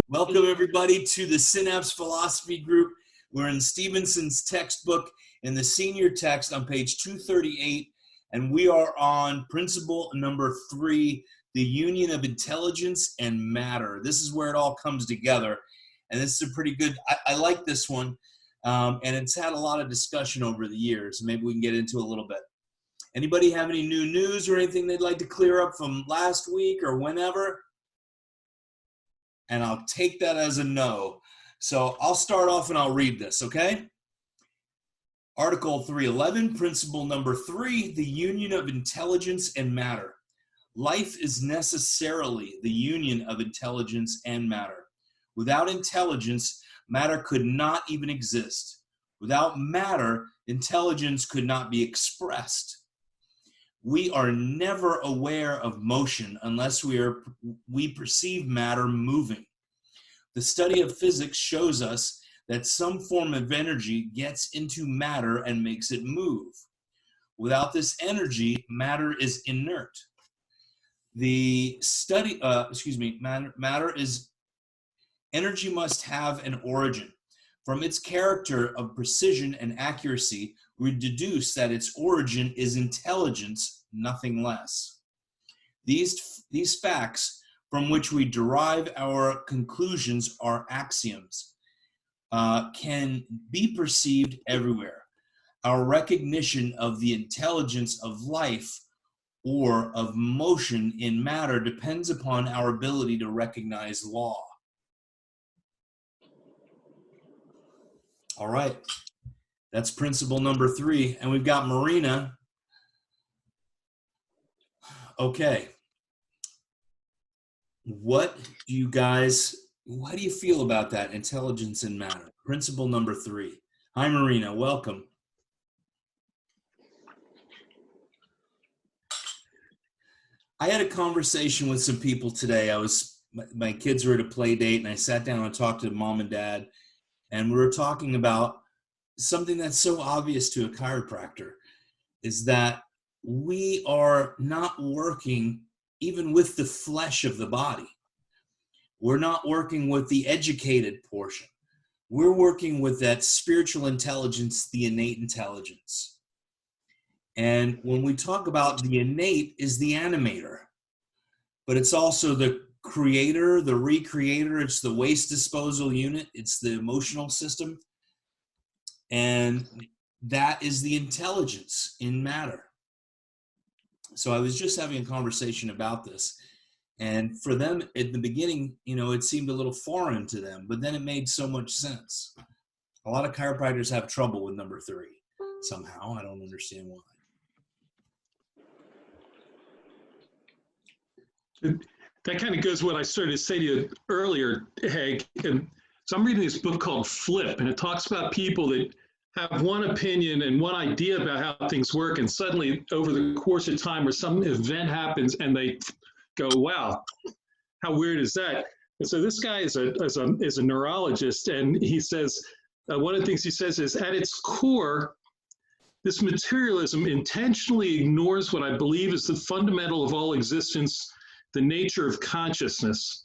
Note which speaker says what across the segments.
Speaker 1: Welcome, everybody, to the Synapse Philosophy Group. We're in Stevenson's textbook in the senior text on page 238, and we are on principle number 3, the union of intelligence and matter. This is where it all comes together, and this is a pretty good, I like this one, and it's had a lot of discussion over the years. Maybe we can get into a little bit. Anybody have any new news or anything they'd like to clear up from last week or whenever? And I'll take that as a no. So I'll start off and I'll read this, okay? Article 311, principle number 3, the union of intelligence and matter. Life is necessarily the union of intelligence and matter. Without intelligence, matter could not even exist. Without matter, intelligence could not be expressed. We are never aware of motion unless we perceive matter moving. The study of physics shows us that some form of energy gets into matter and makes it move. Without this energy, matter is inert. Energy must have an origin. From its character of precision and accuracy, we deduce that its origin is intelligence, nothing less. These facts from which we derive our conclusions are axioms, can be perceived everywhere. Our recognition of the intelligence of life or of motion in matter depends upon our ability to recognize law. All right, that's principle number 3. And we've got Marina. Okay. What do you feel about that, intelligence and matter? Principle number 3. Hi, Marina, welcome. I had a conversation with some people today. My kids were at a play date and I sat down and talked to mom and dad. And we were talking about something that's so obvious to a chiropractor, is that we are not working even with the flesh of the body. We're not working with the educated portion. We're working with that spiritual intelligence, the innate intelligence. And when we talk about the innate is the animator, but it's also the creator, the recreator, it's the waste disposal unit, it's the emotional system, and that is the intelligence in matter. So I was just having a conversation about this, and for them at the beginning, it seemed a little foreign to them, but then it made so much sense. A lot of chiropractors have trouble with number 3 somehow. I don't understand why.
Speaker 2: That kind of goes what I started to say to you earlier, Haig. And so I'm reading this book called Flip, and it talks about people that have one opinion and one idea about how things work, and suddenly over the course of time or some event happens and they go, wow, how weird is that? And so this guy is a neurologist, and he says, one of the things he says is, at its core, this materialism intentionally ignores what I believe is the fundamental of all existence, the nature of consciousness.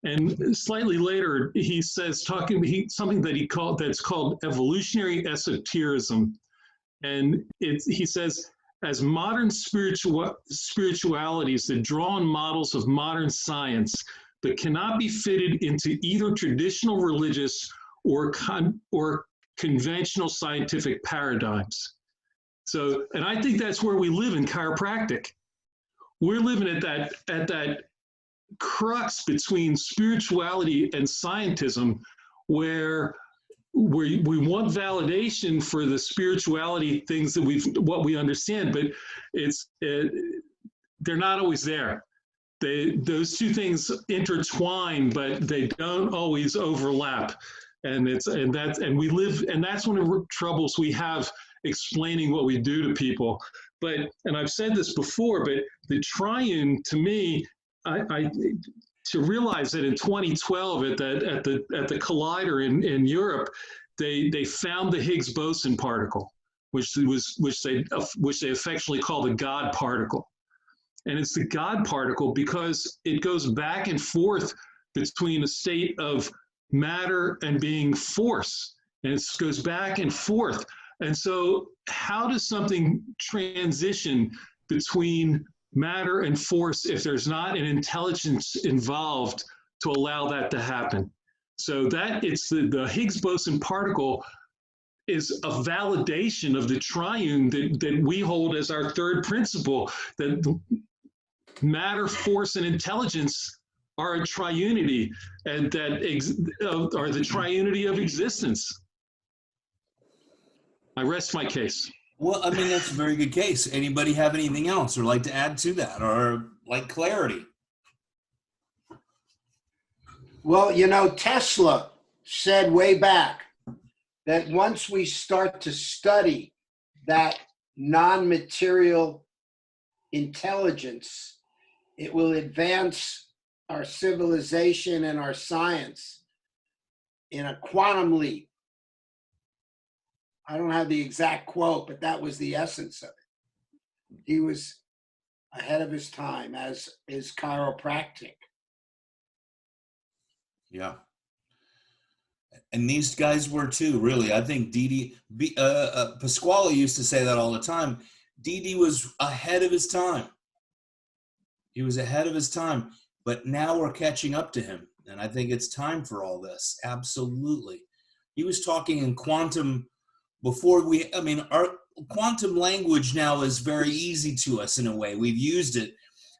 Speaker 2: And slightly later, he says, something that that's called evolutionary esotericism. And he says, as modern spiritualities that draw on models of modern science, but cannot be fitted into either traditional religious or conventional scientific paradigms. So, and I think that's where we live in chiropractic. We're living at that crux between spirituality and scientism, where we want validation for the spirituality things that what we understand, but they're not always there. Those two things intertwine, but they don't always overlap. And that's one of the troubles we have explaining what we do to people. And I've said this before, but the triune, to me, to realize that in 2012 at the collider in Europe, they found the Higgs boson particle, which they affectionately call the God particle. And it's the God particle because it goes back and forth between a state of matter and being force. And it goes back and forth. And so how does something transition between matter and force if there's not an intelligence involved to allow that to happen? So that it's the Higgs boson particle is a validation of the triune that we hold as our third principle, that matter, force, and intelligence are a triunity, and that are the triunity of existence. I rest my case.
Speaker 1: Well, I mean, that's a very good case. Anybody have anything else or like to add to that, or like clarity?
Speaker 3: Well, you know, Tesla said way back that once we start to study that non-material intelligence, it will advance our civilization and our science in a quantum leap. I don't have the exact quote, but that was the essence of it. He was ahead of his time, as is chiropractic.
Speaker 1: Yeah. And these guys were too, really. I think Pasquale used to say that all the time. Didi was ahead of his time. He was ahead of his time, but now we're catching up to him. And I think it's time for all this. Absolutely. He was talking in quantum before our quantum language now is very easy to us in a way. We've used it.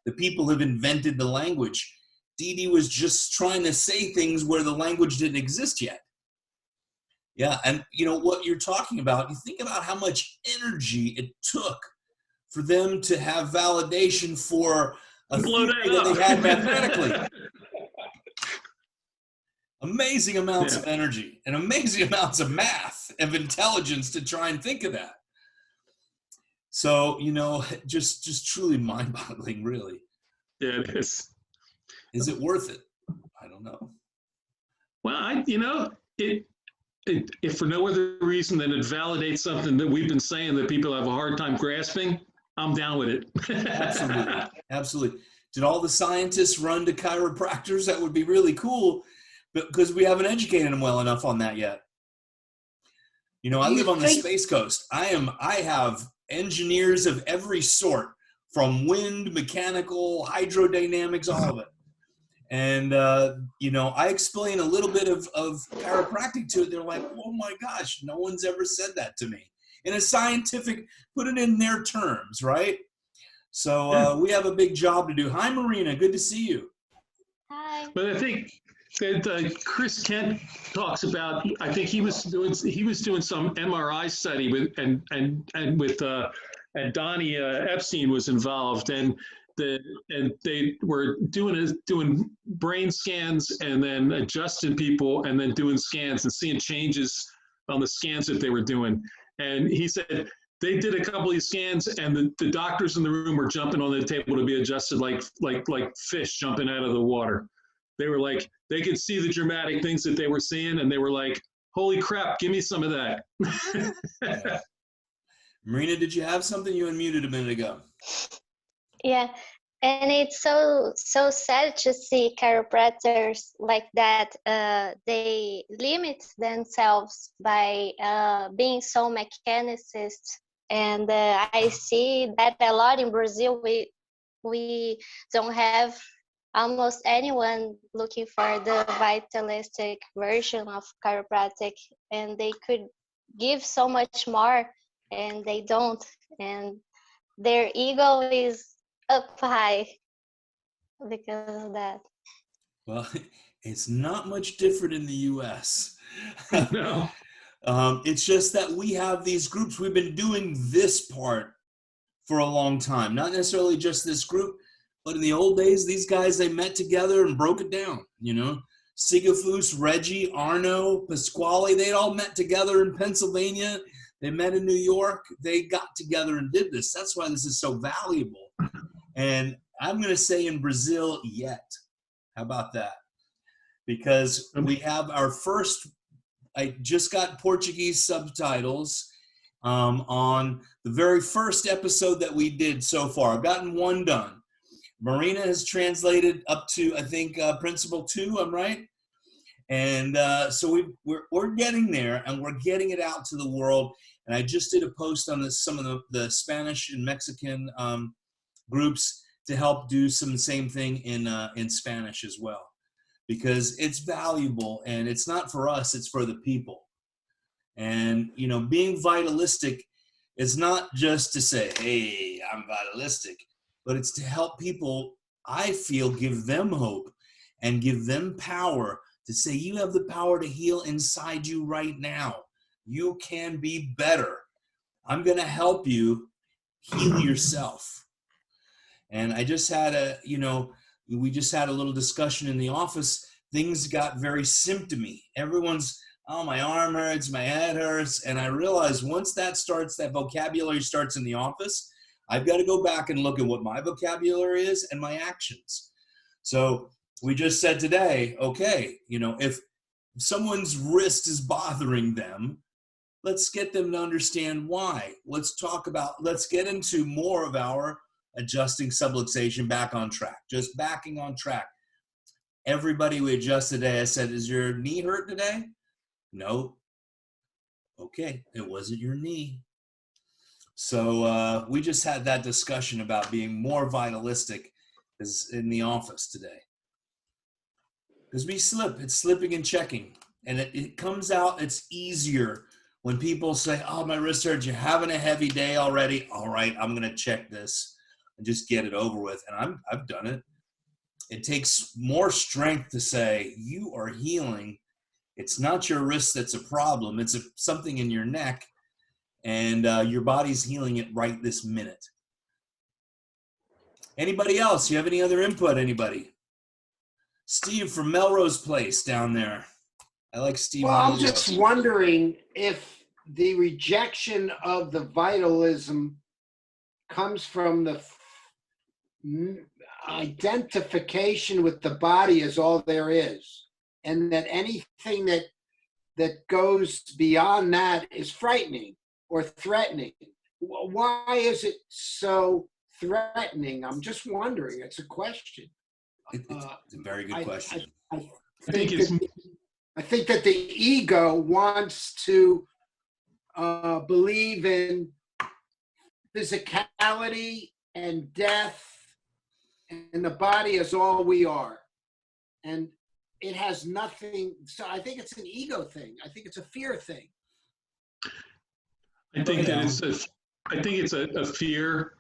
Speaker 1: The people have invented the language. Didi was just trying to say things where the language didn't exist yet. Yeah, and you know what you're talking about, you think about how much energy it took for them to have validation for a theory that they had mathematically. Amazing amounts of energy and amazing amounts of math, of intelligence to try and think of that. So, you know, just truly mind-boggling, really.
Speaker 2: Yeah, it is.
Speaker 1: Is it worth it? I don't know.
Speaker 2: Well, if for no other reason than it validates something that we've been saying that people have a hard time grasping, I'm down with it.
Speaker 1: Absolutely. Absolutely. Did all the scientists run to chiropractors? That would be really cool, because we haven't educated them well enough on that yet. You know, I live on the Space Coast. I have engineers of every sort, from wind, mechanical, hydrodynamics, all of it. And, you know, I explain a little bit of chiropractic to it. They're like, oh my gosh, no one's ever said that to me. In a scientific, put it in their terms, right? So we have a big job to do. Hi, Marina. Good to see you.
Speaker 4: Hi.
Speaker 2: But I think that Chris Kent talks about, I think he was doing some MRI study with, and with, and Donnie Epstein was involved, and they were doing brain scans and then adjusting people and then doing scans and seeing changes on the scans that they were doing. And he said they did a couple of these scans, and the doctors in the room were jumping on the table to be adjusted like fish jumping out of the water. They were like, they could see the dramatic things that they were seeing, and they were like, holy crap, give me some of that.
Speaker 1: Yeah. Marina, did you have something? You unmuted a minute ago.
Speaker 4: Yeah, and it's so sad to see chiropractors like that. They limit themselves by being so mechanicist, and I see that a lot in Brazil. We don't have almost anyone looking for the vitalistic version of chiropractic, and they could give so much more, and they don't, and their ego is up high because of that.
Speaker 1: Well, it's not much different in the U.S.
Speaker 2: No.
Speaker 1: It's just that we have these groups. We've been doing this part for a long time. Not necessarily just this group, but in the old days, these guys, they met together and broke it down, you know. Sigafus, Reggie, Arno, Pasquale, they all met together in Pennsylvania. They met in New York. They got together and did this. That's why this is so valuable. And I'm going to say in Brazil yet. How about that? Because we have our first, I just got Portuguese subtitles on the very first episode that we did so far. I've gotten one done. Marina has translated up to, I think, Principle 2, I'm right? And so we're getting there, and we're getting it out to the world. And I just did a post on some of the Spanish and Mexican groups to help do some same thing in Spanish as well, because it's valuable, and it's not for us, it's for the people. And, you know, being vitalistic is not just to say, hey, I'm vitalistic, but it's to help people, I feel, give them hope and give them power to say, you have the power to heal inside you right now. You can be better. I'm going to help you heal yourself. And I just had we just had a little discussion in the office. Things got very symptomy. Everyone's, oh, my arm hurts, my head hurts. And I realized once that vocabulary starts in the office, I've got to go back and look at what my vocabulary is and my actions. So we just said today, okay, you know, if someone's wrist is bothering them, let's get them to understand why. Let's get into more of our adjusting subluxation back on track, just backing on track. Everybody we adjust today, I said, is your knee hurt today? No. Okay, it wasn't your knee. So we just had that discussion about being more vitalistic in the office today. Because we slip, it's slipping and checking. And it comes out, it's easier when people say, oh, my wrist hurts, you're having a heavy day already. All right, I'm going to check this and just get it over with. And I've done it. It takes more strength to say, you are healing. It's not your wrist that's a problem. It's something in your neck, and your body's healing it right this minute. Anybody else? You have any other input? Anybody? Steve from Melrose Place down there. I like Steve.
Speaker 3: Well, I'm just wondering if the rejection of the vitalism comes from the identification with the body as all there is, and that anything that goes beyond that is frightening or threatening. Why is it so threatening? I'm just wondering. It's a question.
Speaker 1: It's a very good question.
Speaker 3: I think that the ego wants to believe in physicality and death, and the body is all we are. And it has nothing. So I think it's an ego thing. I think it's a fear thing.
Speaker 2: I think it's a fear.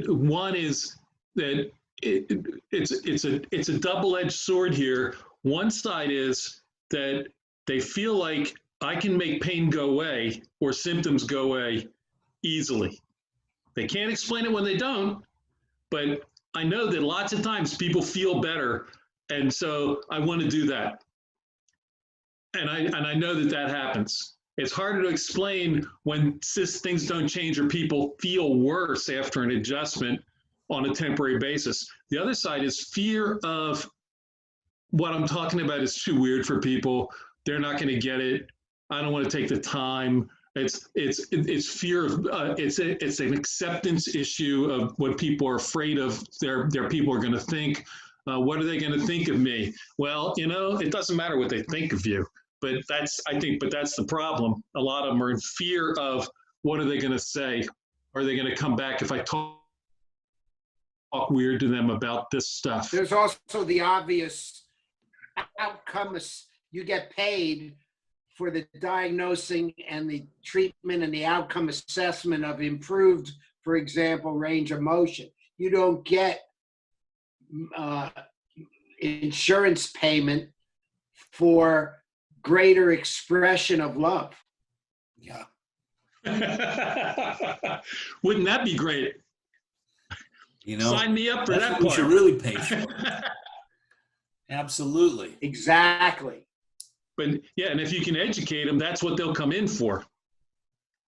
Speaker 2: One is that it's a double-edged sword here. One side is that they feel like I can make pain go away or symptoms go away easily. They can't explain it when they don't, but I know that lots of times people feel better, and so I want to do that. And I know that happens. It's harder to explain when things don't change or people feel worse after an adjustment on a temporary basis. The other side is fear of what I'm talking about is too weird for people. They're not going to get it. I don't want to take the time. It's fear of it's an acceptance issue of what people are afraid of. Their people are going to think. What are they going to think of me? Well, you know, it doesn't matter what they think of you. But that's the problem. A lot of them are in fear of what are they going to say? Are they going to come back if I talk weird to them about this stuff?
Speaker 3: There's also the obvious outcome. You get paid for the diagnosing and the treatment and the outcome assessment of improved, for example, range of motion. You don't get insurance payment for greater expression of love.
Speaker 1: Yeah.
Speaker 2: Wouldn't that be great?
Speaker 1: You know,
Speaker 2: sign me up for that.
Speaker 1: We should really pay for. Absolutely.
Speaker 3: Exactly.
Speaker 2: But yeah, and if you can educate them, that's what they'll come in for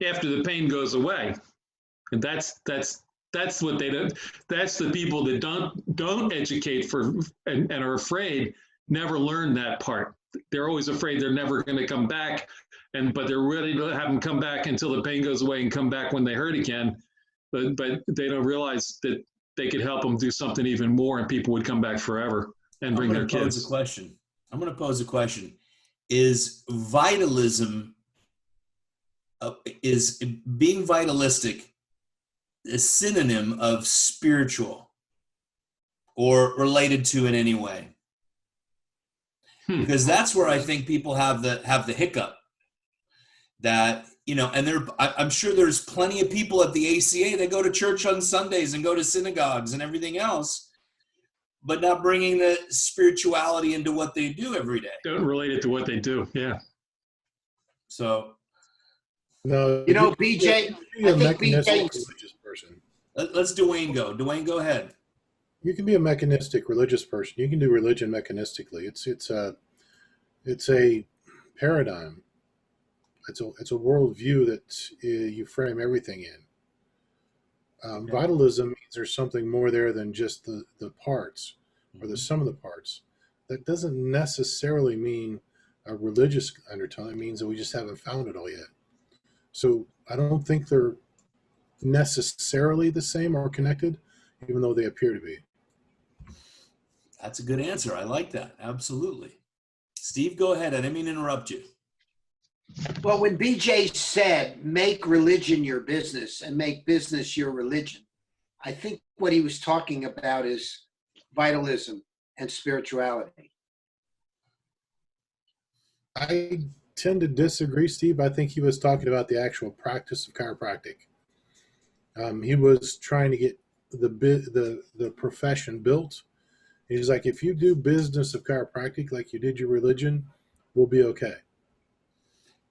Speaker 2: after the pain goes away. And that's what they don't. That's the people that don't educate and are afraid, never learn that part. They're always afraid they're never going to come back, but they're ready to have them come back until the pain goes away and come back when they hurt again. But they don't realize that they could help them do something even more, and people would come back forever and bring their kids.
Speaker 1: I'm going to pose a question. Is vitalism, is being vitalistic a synonym of spiritual or related to in any way? Because that's where I think people have the hiccup. That, you know, and I'm sure there's plenty of people at the ACA that go to church on Sundays and go to synagogues and everything else, but not bringing the spirituality into what they do every day.
Speaker 2: Don't relate it to what they do. Yeah.
Speaker 1: So,
Speaker 3: no, you know, BJ, I think BJ,
Speaker 5: religious person.
Speaker 1: Let's Dwayne go. Dwayne, go ahead.
Speaker 5: You can be a mechanistic religious person. You can do religion mechanistically. It's a paradigm. It's a worldview that you frame everything in. Okay. Vitalism means there's something more there than just the parts or the sum of the parts. That doesn't necessarily mean a religious undertone. It means that we just haven't found it all yet. So I don't think they're necessarily the same or connected, even though they appear to be.
Speaker 1: That's a good answer. I like that. Absolutely. Steve, go ahead. I didn't mean to interrupt you.
Speaker 3: Well, when BJ said, make religion your business and make business your religion, I think what he was talking about is vitalism and spirituality.
Speaker 5: I tend to disagree, Steve. I think he was talking about the actual practice of chiropractic. He was trying to get the profession built. He's like, if you do business of chiropractic like you did your religion, we'll be okay.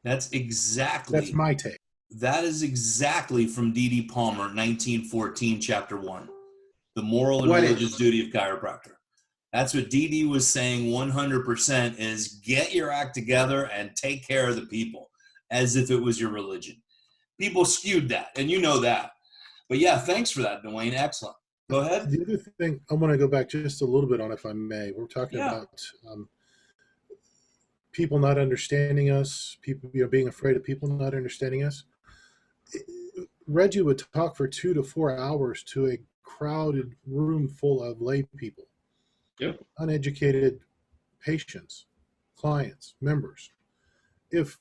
Speaker 5: That's my take.
Speaker 1: That is exactly from D.D. Palmer, 1914, chapter 1, The Moral and Religious Duty of Chiropractor. That's what D.D. was saying 100% is get your act together and take care of the people as if it was your religion. People skewed that, and you know that. But yeah, thanks for that, Dwayne. Excellent. Go ahead.
Speaker 5: The other thing I want to go back just a little bit on, if I may. We're talking about people not understanding us, people being afraid of people not understanding us. Reggie would talk for 2 to 4 hours to a crowded room full of lay people, uneducated patients, clients, members. If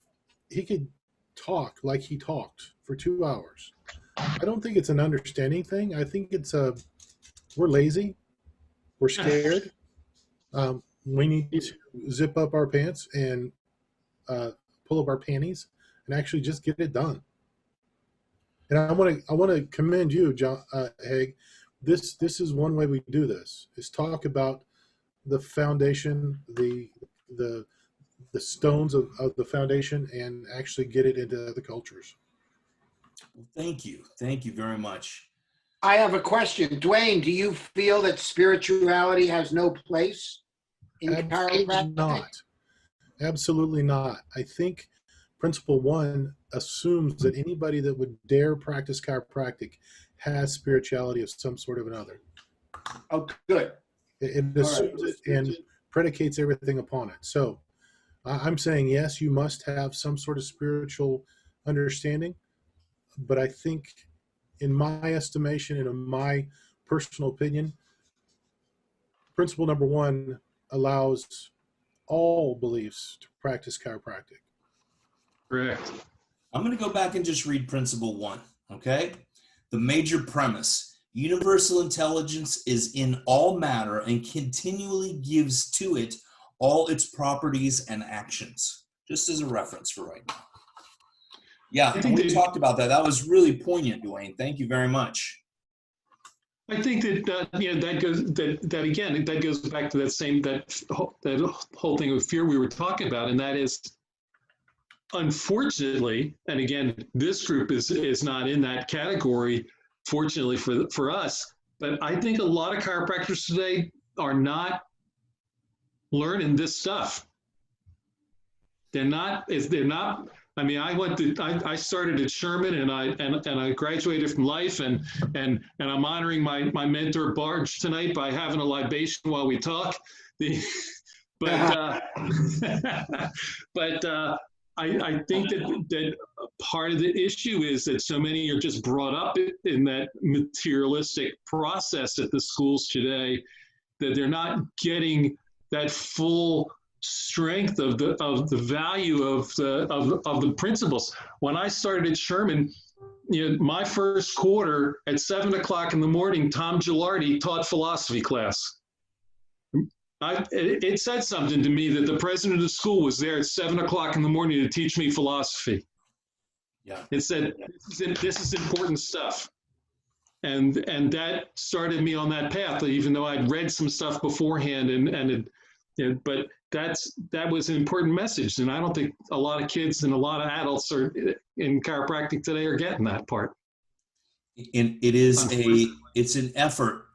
Speaker 5: he could talk like he talked for 2 hours, I don't think it's an understanding thing. I think it's we're lazy, we're scared. We need to zip up our pants and pull up our panties and actually just get it done. And I want to commend you, John Haig. This is one way we do this: is talk about the foundation, the stones of the foundation, and actually get it into the cultures.
Speaker 1: Thank you very much.
Speaker 3: I have a question, Dwayne. Do you feel that spirituality has no place in chiropractic?
Speaker 5: Absolutely not. I think Principle 1 assumes that anybody that would dare practice chiropractic has spirituality of some sort of another.
Speaker 3: Oh, good.
Speaker 5: It assumes it and predicates everything upon it. So I'm saying, yes, you must have some sort of spiritual understanding, but I think in my estimation and in my personal opinion, principle number 1 allows all beliefs to practice chiropractic.
Speaker 2: Correct.
Speaker 1: I'm going to go back and just read principle 1, okay? The major premise: universal intelligence is in all matter and continually gives to it all its properties and actions. Just as a reference for right now. Yeah, and we talked about that. That was really poignant, Dwayne. Thank you very much.
Speaker 2: I think that that goes back to that whole thing of fear we were talking about, and that is, unfortunately, and again, this group is not in that category, fortunately for us, but I think a lot of chiropractors today are not learning this stuff. They're not. I mean, I started at Sherman, and I graduated from Life, and I'm honoring my mentor Barge tonight by having a libation while we talk. But I think that part of the issue is that so many are just brought up in that materialistic process at the schools today, that they're not getting that full strength of the value of the principles. When I started at Sherman, my first quarter at 7 o'clock in the morning, Tom Gilardi taught philosophy class. It said something to me that the president of the school was there at 7 o'clock in the morning to teach me philosophy.
Speaker 1: Yeah.
Speaker 2: It said, this is important stuff. And that started me on that path, even though I'd read some stuff beforehand, but that was an important message. And I don't think a lot of kids and a lot of adults are in chiropractic today are getting that part.
Speaker 1: And it's an effort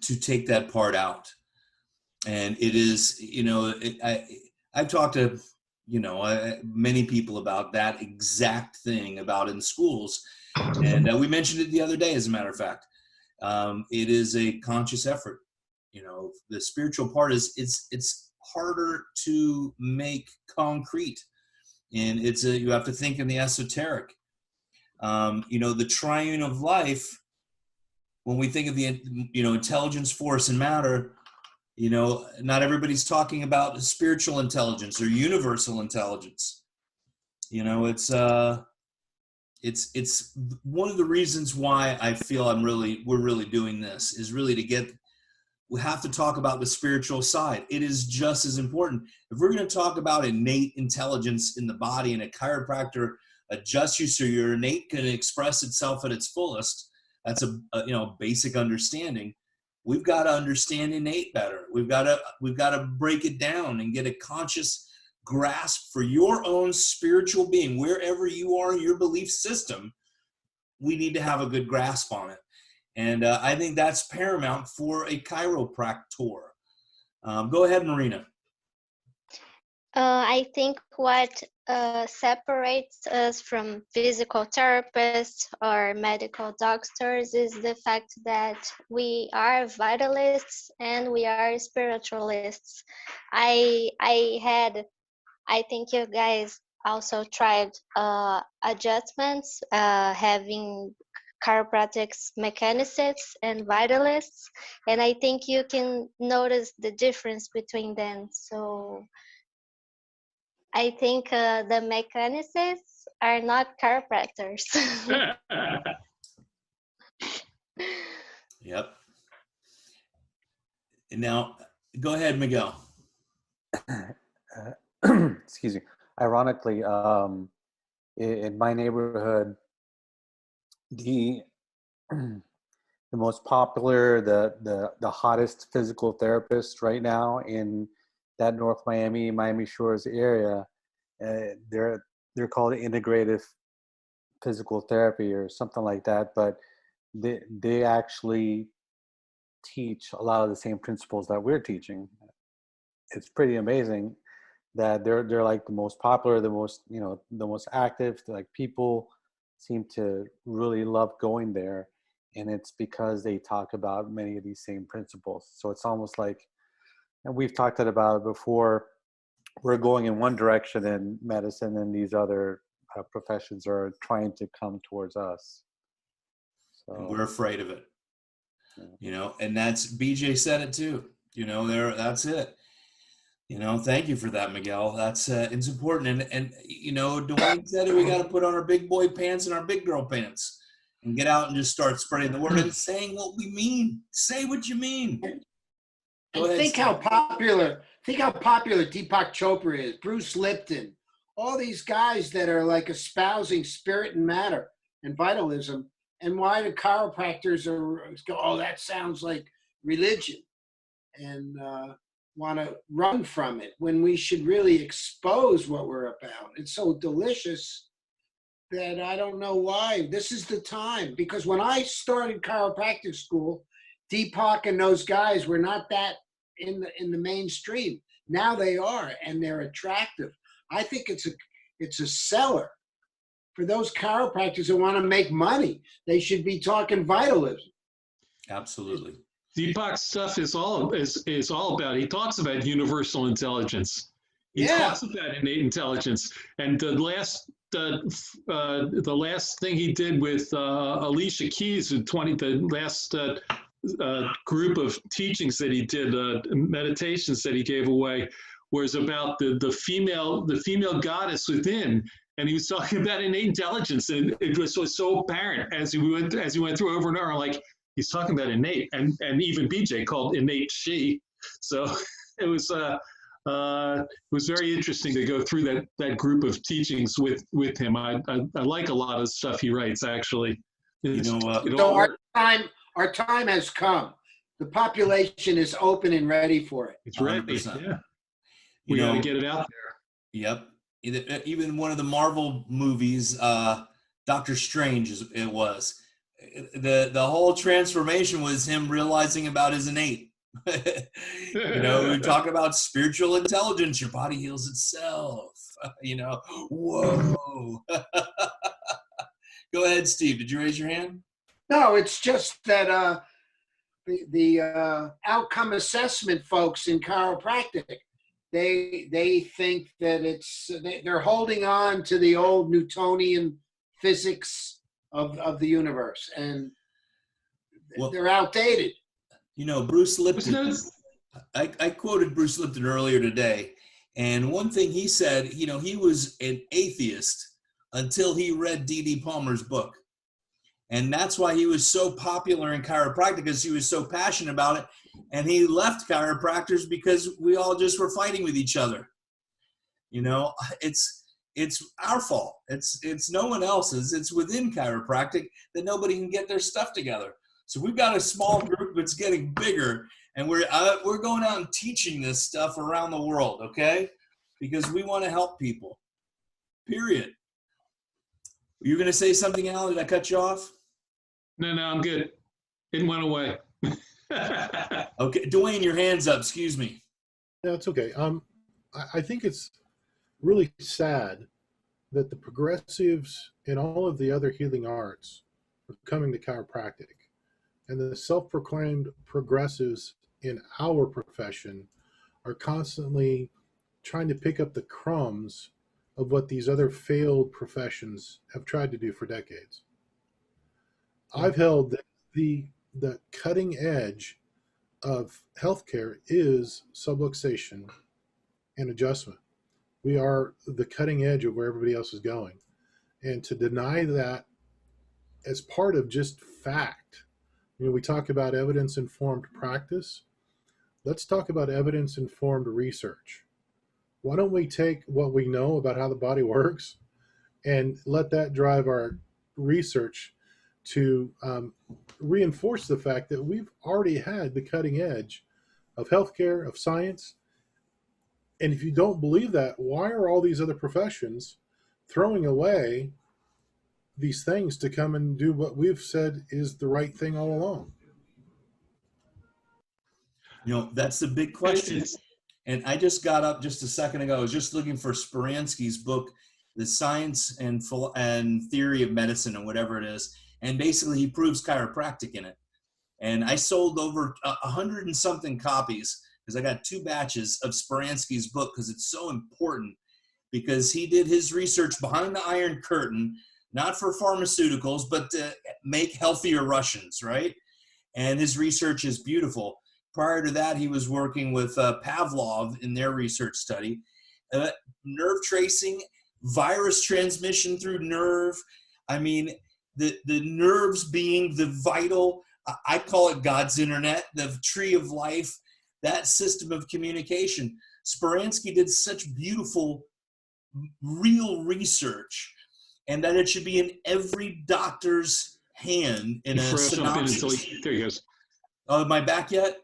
Speaker 1: to take that part out. And it is, I've talked to, many people about that exact thing about in schools. And we mentioned it the other day, as a matter of fact. It is a conscious effort. The spiritual part it's harder to make concrete. And you have to think in the esoteric. The triune of life, when we think of the, intelligence, force, and matter, not everybody's talking about spiritual intelligence or universal intelligence. It's one of the reasons why I feel we're really doing this is really we have to talk about the spiritual side. It is just as important. If we're going to talk about innate intelligence in the body and a chiropractor adjusts you so your innate can express itself at its fullest, that's a basic understanding. We've got to understand innate better. We've got to break it down and get a conscious grasp for your own spiritual being, wherever you are in your belief system. We need to have a good grasp on it. And I think that's paramount for a chiropractor. Go ahead, Marina.
Speaker 4: I think what separates us from physical therapists or medical doctors is the fact that we are vitalists and we are spiritualists. I think you guys also tried adjustments, having chiropractics mechanicists and vitalists, and I think you can notice the difference between them. So I think the mechanicists are not chiropractors.
Speaker 1: Yep. And now, go ahead, Miguel.
Speaker 6: Excuse me. Ironically, in my neighborhood, the most popular, the hottest physical therapist right now in that North Miami Shores area, they're called integrative physical therapy or something like that, but they actually teach a lot of the same principles that we're teaching. It's pretty amazing that they're like the most popular, the most active. Like, people seem to really love going there, and it's because they talk about many of these same principles. So it's almost like, and we've talked about it before, we're going in one direction in medicine, and these other professions are trying to come towards us. So
Speaker 1: and we're afraid of it, and that's, BJ said it too. That's it. Thank you for that, Miguel. That's it's important. And Dwayne said it, we got to put on our big boy pants and our big girl pants and get out and just start spreading the word and saying what we mean. Say what you mean.
Speaker 3: And think how popular Deepak Chopra is, Bruce Lipton, all these guys that are like espousing spirit and matter and vitalism, and why the chiropractors go, oh, that sounds like religion, and want to run from it, when we should really expose what we're about. It's so delicious that I don't know why. This is the time, because when I started chiropractic school, Deepak and those guys were not that in the mainstream. Now they are, and they're attractive. I think it's a seller for those chiropractors that want to make money. They should be talking vitalism.
Speaker 1: Absolutely.
Speaker 2: Deepak's stuff is all about, he talks about universal intelligence. He
Speaker 3: Yeah.
Speaker 2: talks about innate intelligence, and the last thing he did with Alicia Keys, the last group of teachings that he did, meditations that he gave away, was about the female goddess within, and he was talking about innate intelligence, and it was so apparent as he went through over and over, like he's talking about innate, and even BJ called innate she. So it was very interesting to go through that group of teachings with him. I like a lot of stuff he writes, actually.
Speaker 3: So our time has come. The population is open and ready for it.
Speaker 2: It's ready.
Speaker 1: 100%.
Speaker 2: Yeah. We got to get it out there.
Speaker 1: Yep. Even one of the Marvel movies, Doctor Strange, it was. The whole transformation was him realizing about his innate. We talk about spiritual intelligence. Your body heals itself. Whoa. Go ahead, Steve. Did you raise your hand?
Speaker 3: No, it's just that the outcome assessment folks in chiropractic, they think that they're holding on to the old Newtonian physics of the universe, and they're outdated.
Speaker 1: Bruce Lipton, I quoted Bruce Lipton earlier today, and one thing he said, he was an atheist until he read D.D. Palmer's book. And that's why he was so popular in chiropractic, because he was so passionate about it. And he left chiropractors because we all just were fighting with each other. It's our fault. It's no one else's. It's within chiropractic that nobody can get their stuff together. So we've got a small group that's getting bigger, and we're going out and teaching this stuff around the world, okay? Because we want to help people. Period. Were you going to say something, Al? Did I cut you off?
Speaker 2: No, I'm good. It went away.
Speaker 1: Okay, Dwayne, your hand's up. Excuse me.
Speaker 5: No, it's okay. I think it's really sad that the progressives and all of the other healing arts are coming to chiropractic, and the self-proclaimed progressives in our profession are constantly trying to pick up the crumbs of what these other failed professions have tried to do for decades. I've held that the cutting edge of healthcare is subluxation and adjustment. We are the cutting edge of where everybody else is going. And to deny that as part of just fact, we talk about evidence-informed practice. Let's talk about evidence-informed research. Why don't we take what we know about how the body works and let that drive our research to reinforce the fact that we've already had the cutting edge of healthcare, of science. And if you don't believe that, why are all these other professions throwing away these things to come and do what we've said is the right thing all along?
Speaker 1: That's the big question. And I just got up just a second ago. I was just looking for Speransky's book, The Science and Theory of Medicine, or whatever it is. And basically he proves chiropractic in it. And I sold over 100 and something copies, because I got 2 batches of Speransky's book, because it's so important, because he did his research behind the Iron Curtain, not for pharmaceuticals, but to make healthier Russians, right? And his research is beautiful. Prior to that, he was working with Pavlov in their research study. Nerve tracing, virus transmission through nerve. I mean, the nerves being the vital, I call it God's internet, the tree of life, that system of communication. Speransky did such beautiful, real research, and that it should be in every doctor's hand in a synopsis.
Speaker 2: There he goes.
Speaker 1: Oh, am I back yet?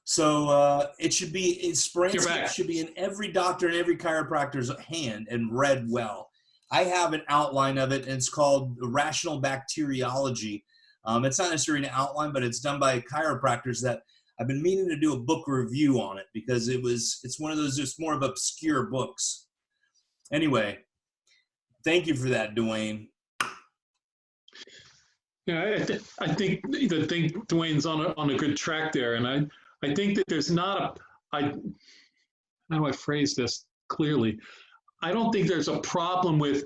Speaker 1: So it should be, Speransky should be in every doctor and every chiropractor's hand and read well. I have an outline of it, and it's called Rational Bacteriology. It's not necessarily an outline, but it's done by chiropractors that I've been meaning to do a book review on it, because it's one of those just more of obscure books. Anyway, thank you for that, Dwayne.
Speaker 2: Yeah, I think Dwayne's on a good track there, and I think that there's not how do I phrase this? clearly. I don't think there's a problem with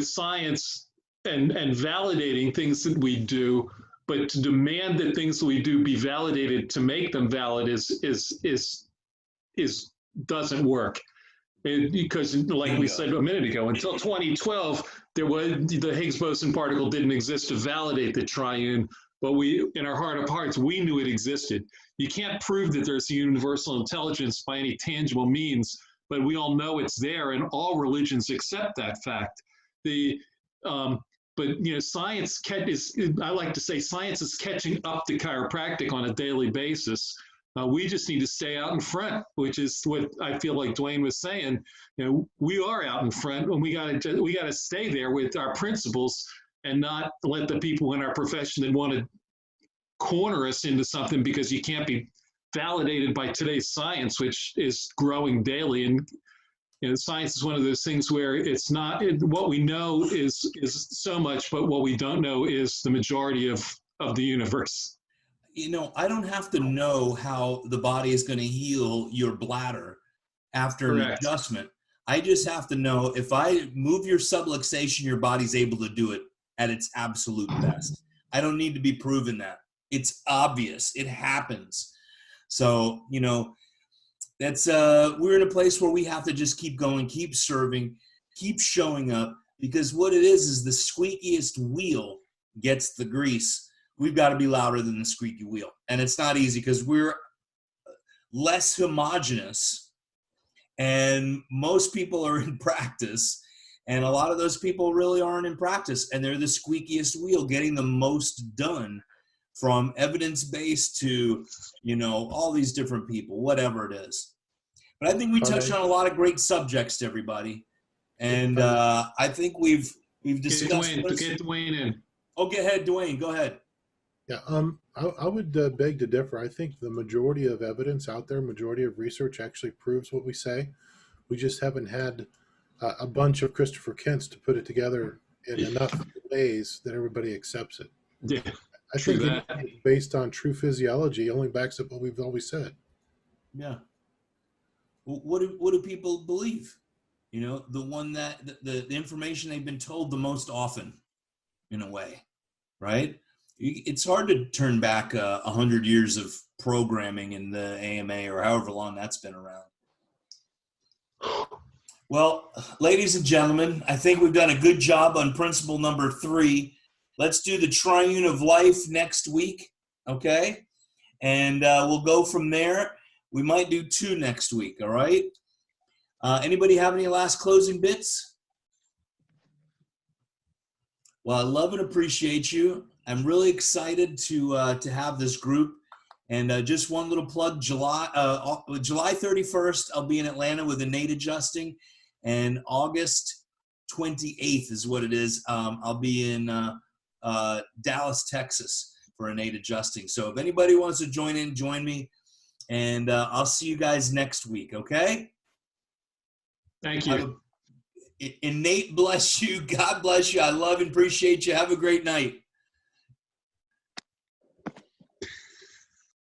Speaker 2: science and validating things that we do, but to demand that things that we do be validated to make them valid is doesn't work. Because, like we said a minute ago, until 2012, the Higgs boson particle didn't exist to validate the triune, but we, in our heart of hearts, we knew it existed. You can't prove that there's a universal intelligence by any tangible means, but we all know it's there, and all religions accept that fact. But science I like to say science is catching up to chiropractic on a daily basis. We just need to stay out in front, which is what I feel like Dwayne was saying. We are out in front, and we got to stay there with our principles and not let the people in our profession that want to corner us into something because you can't be validated by today's science, which is growing daily. And science is one of those things where it's not what we know is so much, but what we don't know is the majority of the universe.
Speaker 1: I don't have to know how the body is going to heal your bladder after an adjustment. I just have to know if I move your subluxation, your body's able to do it at its absolute best. I don't need to be proven that. It's obvious. It happens. So, that's we're in a place where we have to just keep going, keep serving, keep showing up, because what it is the squeakiest wheel gets the grease. We've got to be louder than the squeaky wheel. And it's not easy because we're less homogenous, and most people are in practice, and a lot of those people really aren't in practice, and they're the squeakiest wheel getting the most done, from evidence-based to, all these different people, whatever it is. But I think we touched on a lot of great subjects to everybody. And I think we've discussed.
Speaker 2: Get Dwayne in.
Speaker 1: Oh, go ahead, Dwayne. Go ahead.
Speaker 5: Yeah, I would beg to differ. I think the majority of evidence out there, majority of research actually proves what we say. We just haven't had a bunch of Christopher Kents to put it together in enough ways that everybody accepts it.
Speaker 2: Yeah,
Speaker 5: I think based on true physiology only backs up what we've always said.
Speaker 1: Yeah. What do people believe? The one that the information they've been told the most often, in a way, right? It's hard to turn back 100 years of programming in the AMA or however long that's been around. Well, ladies and gentlemen, I think we've done a good job on principle number 3. Let's do the triune of life next week, okay? And we'll go from there. We might do 2 next week, all right? Anybody have any last closing bits? Well, I love and appreciate you. I'm really excited to have this group. And just one little plug, July 31st, I'll be in Atlanta with Innate Adjusting. And August 28th is what it is. I'll be in Dallas, Texas for Innate Adjusting. So if anybody wants to join in, join me. And I'll see you guys next week, okay?
Speaker 2: Thank you.
Speaker 1: Innate bless you. God bless you. I love and appreciate you. Have a great night.